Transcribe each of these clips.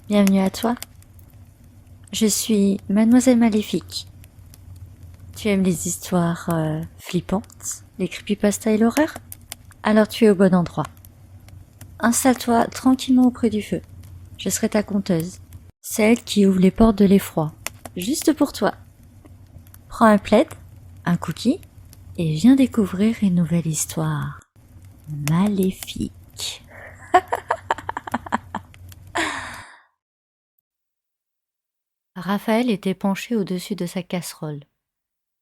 Bienvenue à toi. Je suis Mademoiselle Maléfique. Tu aimes les histoires flippantes, les creepypastas et l'horreur? Alors tu es au bon endroit. Installe-toi tranquillement auprès du feu. Je serai ta conteuse, celle qui ouvre les portes de l'effroi, juste pour toi. Prends un plaid, un cookie et viens découvrir une nouvelle histoire maléfique. Raphaël était penché au-dessus de sa casserole.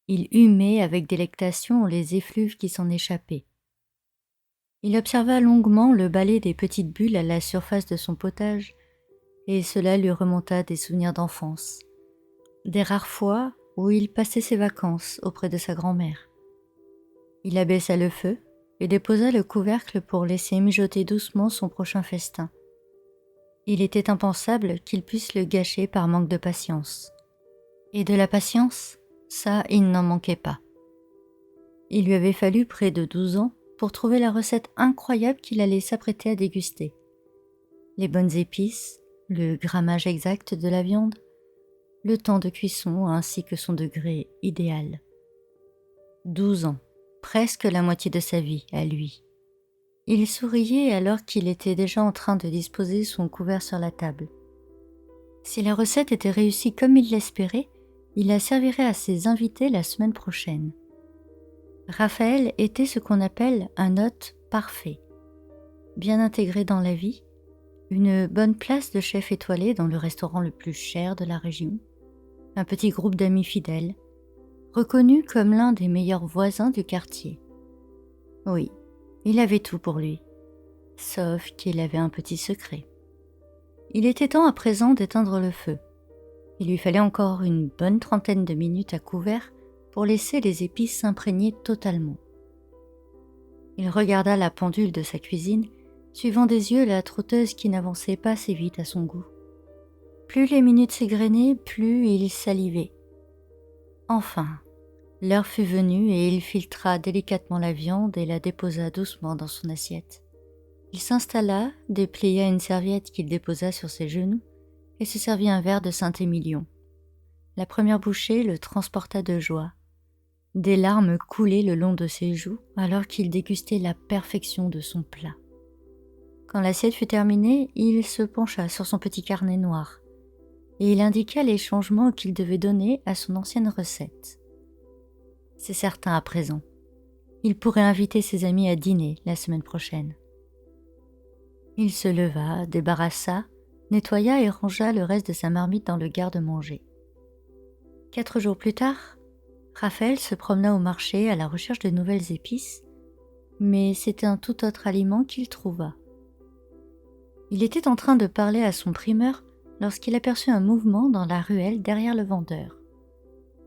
Il humait avec délectation les effluves qui s'en échappaient. Il observa longuement le balai des petites bulles à la surface de son potage, et cela lui remonta des souvenirs d'enfance, des rares fois où il passait ses vacances auprès de sa grand-mère. Il abaissa le feu et déposa le couvercle pour laisser mijoter doucement son prochain festin. Il était impensable qu'il puisse le gâcher par manque de patience. Et de la patience, ça, il n'en manquait pas. Il lui avait fallu près de 12 ans pour trouver la recette incroyable qu'il allait s'apprêter à déguster. Les bonnes épices, le grammage exact de la viande, le temps de cuisson ainsi que son degré idéal. 12 ans, presque la moitié de sa vie à lui. Il souriait alors qu'il était déjà en train de disposer son couvert sur la table. Si la recette était réussie comme il l'espérait, il la servirait à ses invités la semaine prochaine. Raphaël était ce qu'on appelle un hôte parfait. Bien intégré dans la vie, une bonne place de chef étoilé dans le restaurant le plus cher de la région, un petit groupe d'amis fidèles, reconnu comme l'un des meilleurs voisins du quartier. Oui, il avait tout pour lui, sauf qu'il avait un petit secret. Il était temps à présent d'éteindre le feu. Il lui fallait encore une bonne trentaine de minutes à couvert pour laisser les épices s'imprégner totalement. Il regarda la pendule de sa cuisine, suivant des yeux la trotteuse qui n'avançait pas assez vite à son goût. Plus les minutes s'égrenaient, plus il salivait. Enfin, l'heure fut venue et il filtra délicatement la viande et la déposa doucement dans son assiette. Il s'installa, déplia une serviette qu'il déposa sur ses genoux et se servit un verre de Saint-Émilion. La première bouchée le transporta de joie. Des larmes coulaient le long de ses joues alors qu'il dégustait la perfection de son plat. Quand l'assiette fut terminée, il se pencha sur son petit carnet noir et il indiqua les changements qu'il devait donner à son ancienne recette. C'est certain à présent. Il pourrait inviter ses amis à dîner la semaine prochaine. Il se leva, débarrassa, nettoya et rangea le reste de sa marmite dans le garde-manger. 4 jours plus tard, Raphaël se promena au marché à la recherche de nouvelles épices, mais c'était un tout autre aliment qu'il trouva. Il était en train de parler à son primeur lorsqu'il aperçut un mouvement dans la ruelle derrière le vendeur.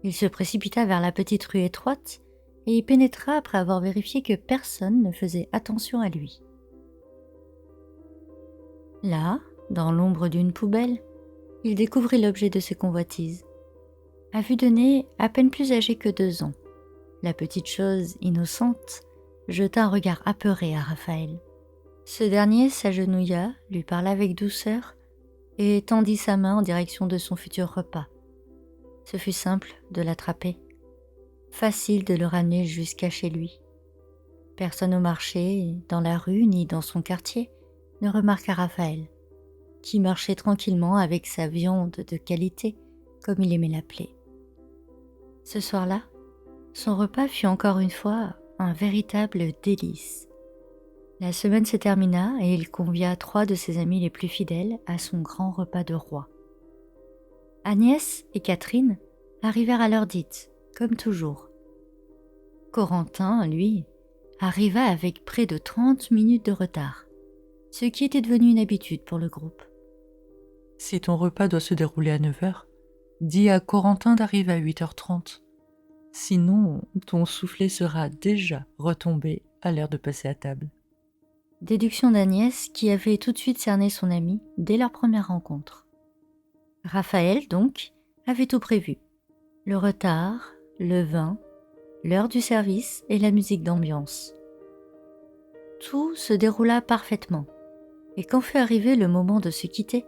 Il se précipita vers la petite rue étroite et y pénétra après avoir vérifié que personne ne faisait attention à lui. Là, dans l'ombre d'une poubelle, il découvrit l'objet de ses convoitises. À vue de nez, à peine plus âgé que 2 ans, la petite chose innocente jeta un regard apeuré à Raphaël. Ce dernier s'agenouilla, lui parla avec douceur et tendit sa main en direction de son futur repas. Ce fut simple de l'attraper, facile de le ramener jusqu'à chez lui. Personne au marché, dans la rue ni dans son quartier ne remarqua Raphaël, qui marchait tranquillement avec sa viande de qualité, comme il aimait l'appeler. Ce soir-là, son repas fut encore une fois un véritable délice. La semaine se termina et il convia 3 de ses amis les plus fidèles à son grand repas de roi. Agnès et Catherine arrivèrent à l'heure dite, comme toujours. Corentin, lui, arriva avec près de 30 minutes de retard, ce qui était devenu une habitude pour le groupe. Si ton repas doit se dérouler à 9 heures, dis à Corentin d'arriver à 8h30. Sinon, ton soufflet sera déjà retombé à l'heure de passer à table. Déduction d'Agnès qui avait tout de suite cerné son ami dès leur première rencontre. Raphaël, donc, avait tout prévu. Le retard, le vin, l'heure du service et la musique d'ambiance. Tout se déroula parfaitement, et quand fut arrivé le moment de se quitter,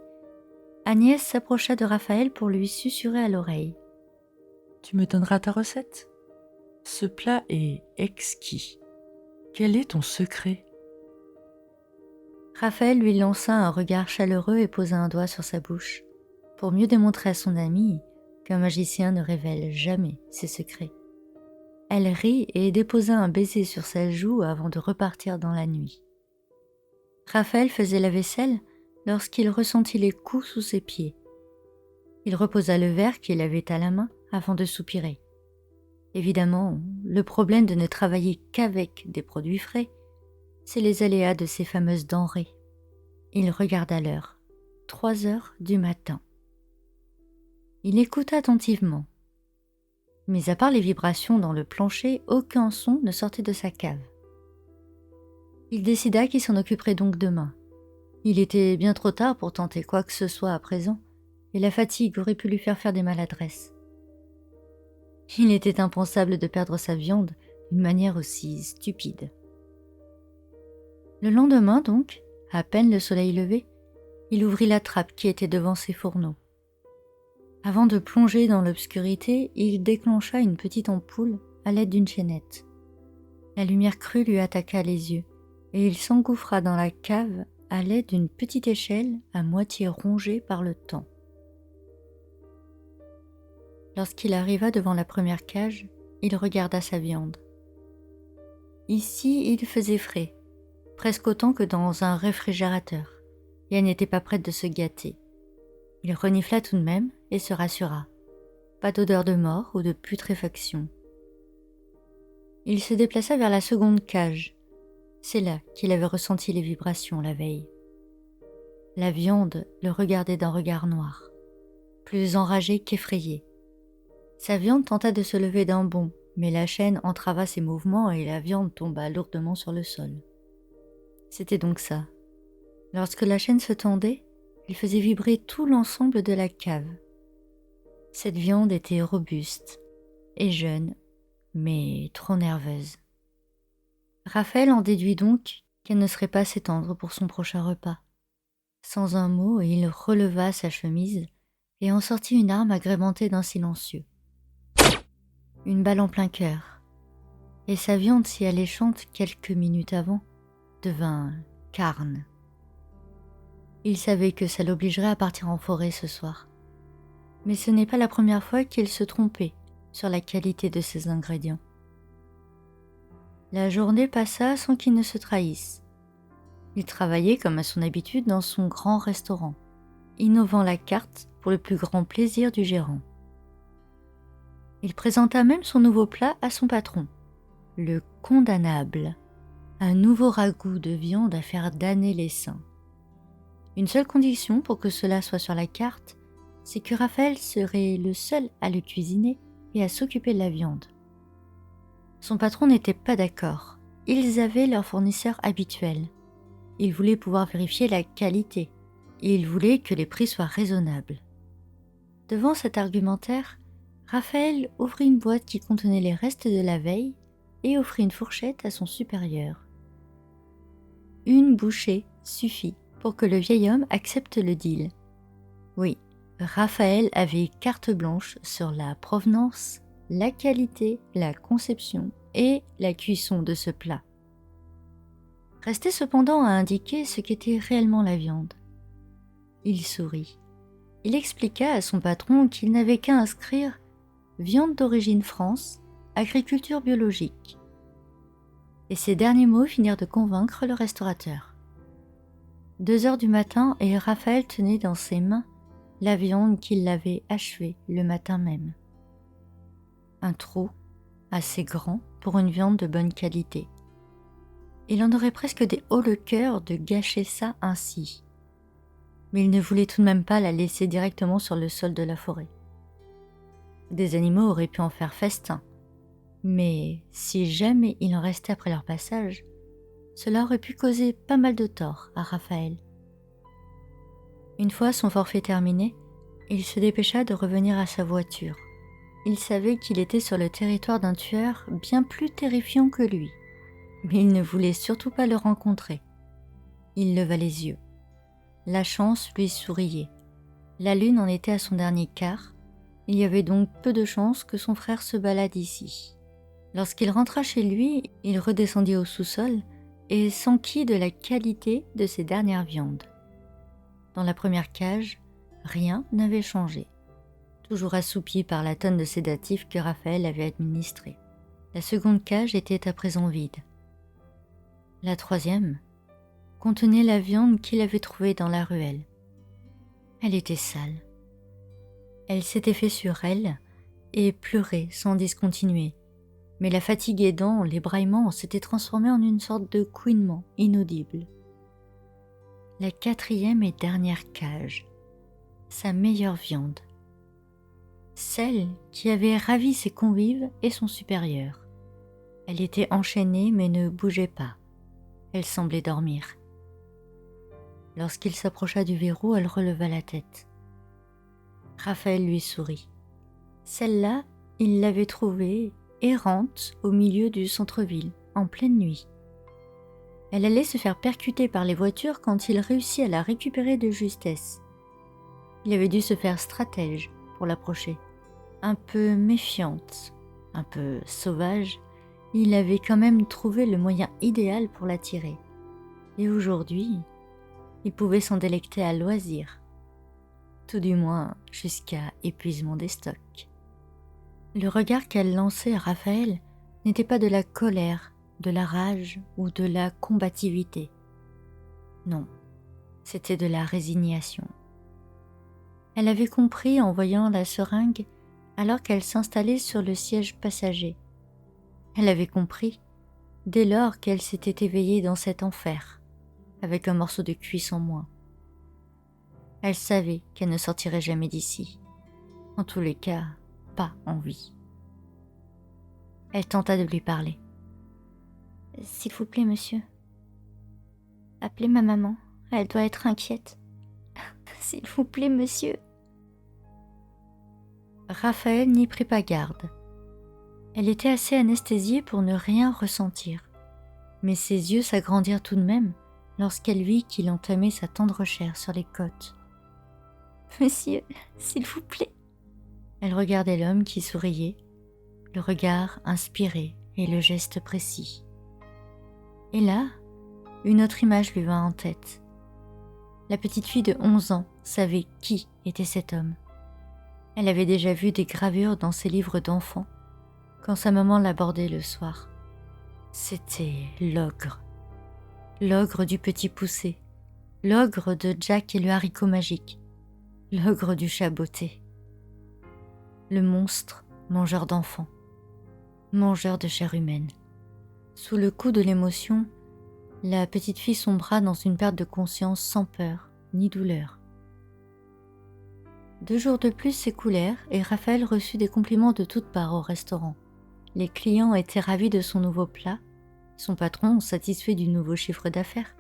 Agnès s'approcha de Raphaël pour lui susurrer à l'oreille. « Tu me donneras ta recette ? Ce plat est exquis. Quel est ton secret ?» Raphaël lui lança un regard chaleureux et posa un doigt sur sa bouche, pour mieux démontrer à son amie qu'un magicien ne révèle jamais ses secrets. Elle rit et déposa un baiser sur sa joue avant de repartir dans la nuit. Raphaël faisait la vaisselle lorsqu'il ressentit les coups sous ses pieds. Il reposa le verre qu'il avait à la main avant de soupirer. Évidemment, le problème de ne travailler qu'avec des produits frais, c'est les aléas de ces fameuses denrées. Il regarda l'heure, 3 heures du matin. Il écouta attentivement. Mais à part les vibrations dans le plancher, aucun son ne sortait de sa cave. Il décida qu'il s'en occuperait donc demain. Il était bien trop tard pour tenter quoi que ce soit à présent, et la fatigue aurait pu lui faire des maladresses. Il était impensable de perdre sa viande d'une manière aussi stupide. Le lendemain donc, à peine le soleil levé, il ouvrit la trappe qui était devant ses fourneaux. Avant de plonger dans l'obscurité, il déclencha une petite ampoule à l'aide d'une chaînette. La lumière crue lui attaqua les yeux, et il s'engouffra dans la cave à l'aide d'une petite échelle à moitié rongée par le temps. Lorsqu'il arriva devant la première cage, il regarda sa viande. Ici, il faisait frais, presque autant que dans un réfrigérateur, et elle n'était pas prête de se gâter. Il renifla tout de même et se rassura. Pas d'odeur de mort ou de putréfaction. Il se déplaça vers la seconde cage. C'est là qu'il avait ressenti les vibrations la veille. La viande le regardait d'un regard noir, plus enragé qu'effrayé. Sa viande tenta de se lever d'un bond, mais la chaîne entrava ses mouvements et la viande tomba lourdement sur le sol. C'était donc ça. Lorsque la chaîne se tendait, il faisait vibrer tout l'ensemble de la cave. Cette viande était robuste et jeune, mais trop nerveuse. Raphaël en déduit donc qu'elle ne serait pas assez tendre pour son prochain repas. Sans un mot, il releva sa chemise et en sortit une arme agrémentée d'un silencieux. Une balle en plein cœur, et sa viande si alléchante quelques minutes avant devint carne. Il savait que ça l'obligerait à partir en forêt ce soir. Mais ce n'est pas la première fois qu'il se trompait sur la qualité de ses ingrédients. La journée passa sans qu'il ne se trahisse. Il travaillait comme à son habitude dans son grand restaurant, innovant la carte pour le plus grand plaisir du gérant. Il présenta même son nouveau plat à son patron, le condamnable, un nouveau ragoût de viande à faire damner les seins. Une seule condition pour que cela soit sur la carte, c'est que Raphaël serait le seul à le cuisiner et à s'occuper de la viande. Son patron n'était pas d'accord. Ils avaient leur fournisseur habituel. Il voulait pouvoir vérifier la qualité et il voulait que les prix soient raisonnables. Devant cet argumentaire, Raphaël ouvrit une boîte qui contenait les restes de la veille et offrit une fourchette à son supérieur. Une bouchée suffit pour que le vieil homme accepte le deal. Oui, Raphaël avait carte blanche sur la provenance, la qualité, la conception et la cuisson de ce plat. Restait cependant à indiquer ce qu'était réellement la viande. Il sourit. Il expliqua à son patron qu'il n'avait qu'à inscrire « Viande d'origine France, agriculture biologique ». Et ces derniers mots finirent de convaincre le restaurateur. 2 heures du matin et Raphaël tenait dans ses mains la viande qu'il avait hachée le matin même. Un trou assez grand pour une viande de bonne qualité. Il en aurait presque des hauts le cœur de gâcher ça ainsi. Mais il ne voulait tout de même pas la laisser directement sur le sol de la forêt. Des animaux auraient pu en faire festin, mais si jamais il en restait après leur passage, cela aurait pu causer pas mal de tort à Raphaël. Une fois son forfait terminé, il se dépêcha de revenir à sa voiture. Il savait qu'il était sur le territoire d'un tueur bien plus terrifiant que lui, mais il ne voulait surtout pas le rencontrer. Il leva les yeux. La chance lui souriait. La lune en était à son dernier quart, il y avait donc peu de chances que son frère se balade ici. Lorsqu'il rentra chez lui, il redescendit au sous-sol et s'enquit de la qualité de ses dernières viandes. Dans la première cage, rien n'avait changé, toujours assoupi par la tonne de sédatifs que Raphaël avait administré. La seconde cage était à présent vide. La troisième contenait la viande qu'il avait trouvée dans la ruelle. Elle était sale. Elle s'était fait sur elle et pleurait sans discontinuer, mais la fatigue aidant, les braillements s'étaient transformés en une sorte de couinement inaudible. La quatrième et dernière cage, sa meilleure viande, celle qui avait ravi ses convives et son supérieur. Elle était enchaînée mais ne bougeait pas. Elle semblait dormir. Lorsqu'il s'approcha du verrou, elle releva la tête. Raphaël lui sourit. Celle-là, il l'avait trouvée errante au milieu du centre-ville, en pleine nuit. Elle allait se faire percuter par les voitures quand il réussit à la récupérer de justesse. Il avait dû se faire stratège pour l'approcher. Un peu méfiante, un peu sauvage, il avait quand même trouvé le moyen idéal pour l'attirer. Et aujourd'hui, il pouvait s'en délecter à loisir, tout du moins jusqu'à épuisement des stocks. Le regard qu'elle lançait à Raphaël n'était pas de la colère, de la rage ou de la combativité. Non, c'était de la résignation. Elle avait compris en voyant la seringue alors qu'elle s'installait sur le siège passager. Elle avait compris dès lors qu'elle s'était éveillée dans cet enfer, avec un morceau de cuisse en moins. Elle savait qu'elle ne sortirait jamais d'ici. En tous les cas, pas en vie. Elle tenta de lui parler. « S'il vous plaît, monsieur. Appelez ma maman, elle doit être inquiète. S'il vous plaît, monsieur. » Raphaël n'y prit pas garde. Elle était assez anesthésiée pour ne rien ressentir. Mais ses yeux s'agrandirent tout de même lorsqu'elle vit qu'il entamait sa tendre chair sur les côtes. « Monsieur, s'il vous plaît. » Elle regardait l'homme qui souriait, le regard inspiré et le geste précis. Et là, une autre image lui vint en tête. La petite fille de 11 ans savait qui était cet homme. Elle avait déjà vu des gravures dans ses livres d'enfants quand sa maman l'abordait le soir. C'était l'ogre. L'ogre du petit poussé. L'ogre de Jack et le haricot magique. L'ogre du chat botté. Le monstre mangeur d'enfants. Mangeur de chair humaine. Sous le coup de l'émotion, la petite fille sombra dans une perte de conscience sans peur ni douleur. 2 jours de plus s'écoulèrent et Raphaël reçut des compliments de toutes parts au restaurant. Les clients étaient ravis de son nouveau plat, son patron satisfait du nouveau chiffre d'affaires,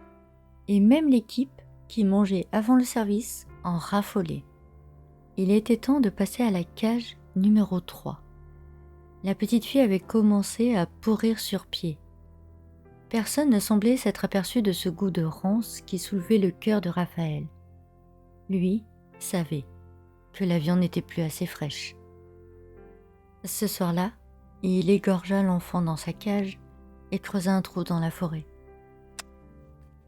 et même l'équipe qui mangeait avant le service en raffolait. Il était temps de passer à la cage numéro 3. La petite fille avait commencé à pourrir sur pied. Personne ne semblait s'être aperçu de ce goût de rance qui soulevait le cœur de Raphaël. Lui savait que la viande n'était plus assez fraîche. Ce soir-là, il égorgea l'enfant dans sa cage et creusa un trou dans la forêt.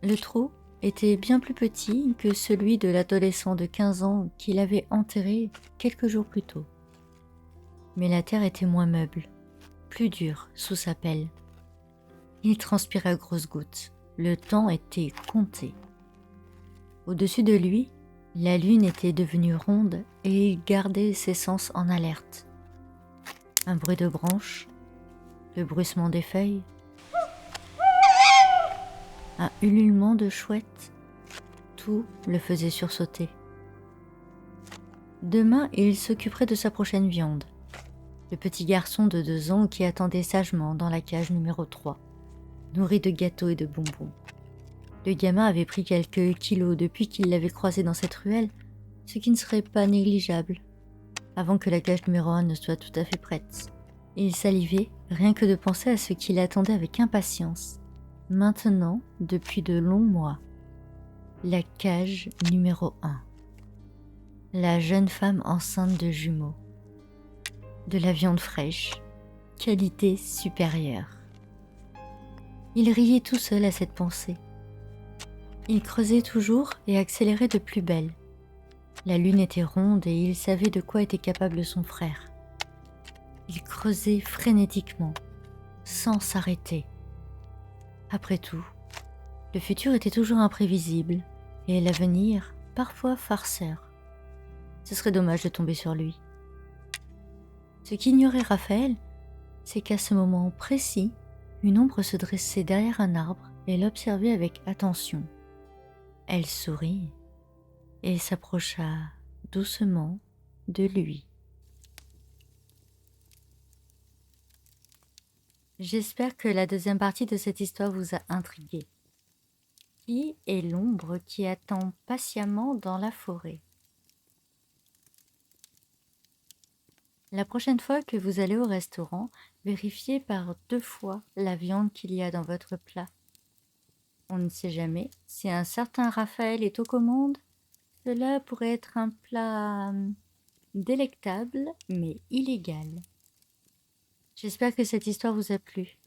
Le trou était bien plus petit que celui de l'adolescent de 15 ans qu'il avait enterré quelques jours plus tôt. Mais la terre était moins meuble, plus dure sous sa pelle. Il transpirait à grosses gouttes. Le temps était compté. Au-dessus de lui, la lune était devenue ronde et il gardait ses sens en alerte. Un bruit de branches, le bruissement des feuilles, un ululement de chouette, tout le faisait sursauter. Demain, il s'occuperait de sa prochaine viande, le petit garçon de 2 ans qui attendait sagement dans la cage numéro 3, nourri de gâteaux et de bonbons. Le gamin avait pris quelques kilos depuis qu'il l'avait croisé dans cette ruelle, ce qui ne serait pas négligeable, avant que la cage numéro 1 ne soit tout à fait prête. Il salivait rien que de penser à ce qu'il attendait avec impatience, maintenant depuis de longs mois. La cage numéro 1. la jeune femme enceinte de jumeaux. De la viande fraîche, qualité supérieure. Il riait tout seul à cette pensée. Il creusait toujours et accélérait de plus belle. La lune était ronde et il savait de quoi était capable son frère. Il creusait frénétiquement, sans s'arrêter. Après tout, le futur était toujours imprévisible et l'avenir parfois farceur. Ce serait dommage de tomber sur lui. Ce qu'ignorait Raphaël, c'est qu'à ce moment précis, une ombre se dressait derrière un arbre et l'observait avec attention. Elle sourit et s'approcha doucement de lui. J'espère que la deuxième partie de cette histoire vous a intrigué. Qui est l'ombre qui attend patiemment dans la forêt? La prochaine fois que vous allez au restaurant, vérifiez par 2 fois la viande qu'il y a dans votre plat. On ne sait jamais, si un certain Raphaël est aux commandes, cela pourrait être un plat délectable mais illégal. J'espère que cette histoire vous a plu.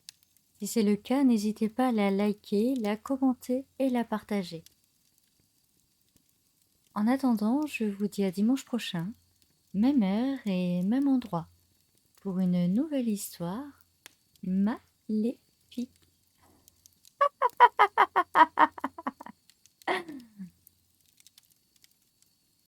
Si c'est le cas, n'hésitez pas à la liker, la commenter et la partager. En attendant, je vous dis à dimanche prochain, même heure et même endroit, pour une nouvelle histoire maléfique.